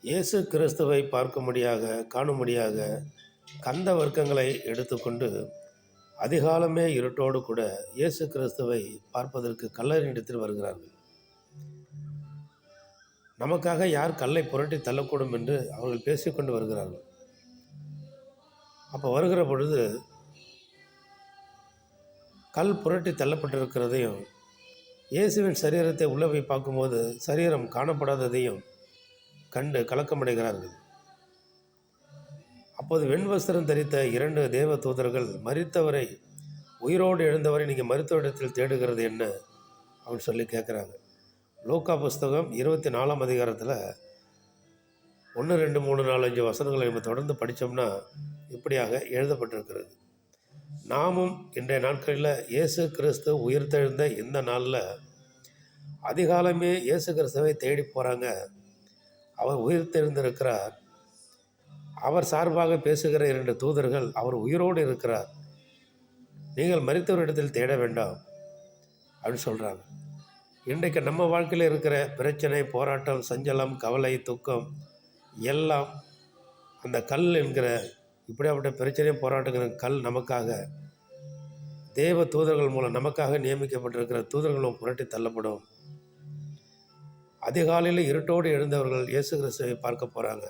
இயேசு கிறிஸ்துவை பார்க்கும்படியாக காணும்படியாக கந்த வர்க்கங்களை எடுத்துக்கொண்டு அதிகாலமே இருட்டோடு கூட இயேசு கிறிஸ்துவை பார்ப்பதற்கு கல்லறையிடத்தில் வருகிறார்கள். நமக்காக யார் கல்லை புரட்டி தள்ளக்கூடும் என்று அவர்கள் பேசிக்கொண்டு வருகிறார்கள். அப்போ வருகிற பொழுது கல் புரட்டி தள்ளப்பட்டிருக்கிறதையும் இயேசுவின் சரீரத்தை உள்ளே போய் பார்க்கும்போது சரீரம் காணப்படாததையும் கண்டு கலக்கமடைகிறார்கள். அப்போது வெண்வஸ்திரம் தரித்த 2 தேவ தூதர்கள் மரித்தவரை, உயிரோடு எழுந்தவரை நீங்கள் மருத்துவ இடத்தில் தேடுகிறது என்ன அப்படின்னு சொல்லி கேட்குறாங்க. லூக்கா புஸ்தகம் 24ஆம் அதிகாரத்தில் 1, 2, 3, 4, 5 வசனங்களை நம்ம தொடர்ந்து படித்தோம்னா இப்படியாக எழுதப்பட்டிருக்கிறது. நாமும் இன்றைய நாட்களில் இயேசு கிறிஸ்து உயிர்த்தெழுந்த இந்த நாளில் அதிகாலமே இயேசு கிறிஸ்துவை தேடி போகிறாங்க. அவர் உயிர்த்தெழுந்திருக்கிறார். அவர் சார்பாக பேசுகிற 2 தூதர்கள் அவர் உயிரோடு இருக்கிறார், நீங்கள் மரித்தவரிடத்தில் தேட வேண்டாம் அப்படின்னு சொல்கிறாங்க. இன்றைக்கு நம்ம வாழ்க்கையில் இருக்கிற பிரச்சனை, போராட்டம், சஞ்சலம், கவலை, துக்கம் எல்லாம் அந்த கல் என்கிற இப்படியாப்பட்ட பிரச்சனை, போராட்டங்கிற கல் நமக்காக தேவ தூதர்கள் மூலம் நமக்காக நியமிக்கப்பட்டிருக்கிற தூதர்களும் புரட்டி தள்ளப்படும். அதிகாலையில் இருட்டோடு எழுந்தவர்கள் இயேசு கிறிஸ்துவை பார்க்க போகிறாங்க.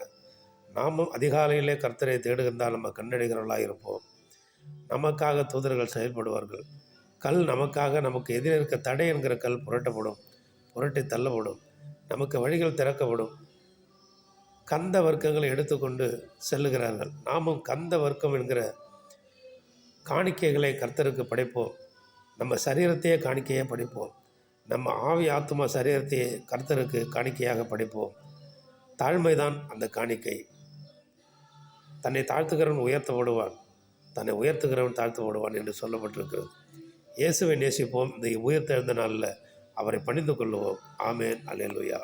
நாமும் அதிகாலையிலே கர்த்தரை தேடுகின்றால் நம்ம கண்டடைகிறவர்களாக இருப்போம். நமக்காக தூதர்கள் செயல்படுவார்கள். கல் நமக்காக, நமக்கு எதிரே இருக்க தடை என்கிற கல் புரட்டப்படும், புரட்டி தள்ளப்படும், நமக்கு வழிகள் திறக்கப்படும். கந்த வர்க்கங்களை எடுத்துக்கொண்டு செல்லுகிறார்கள். நாமும் கந்த வர்க்கம் என்கிற காணிக்கைகளை கர்த்தருக்கு படைப்போம். நம்ம சரீரத்தையே காணிக்கையாக படைப்போம். நம்ம ஆவி ஆத்துமா சரீரத்தையே கர்த்தருக்கு காணிக்கையாக படைப்போம். தாழ்மைதான் அந்த காணிக்கை. தன்னை தாழ்த்துகிறவன் உயர்த்தப்படுவான், தன்னை உயர்த்துகிறவன் தாழ்த்தப்படுவான் என்று சொல்லப்பட்டிருக்கிறது. இயேசுவை நேசிப்போம். இந்த உயிர்த்தெழுந்த நாளில் அவரை பணிந்து கொள்ளுவோம். ஆமேன். அல்லேலூயா.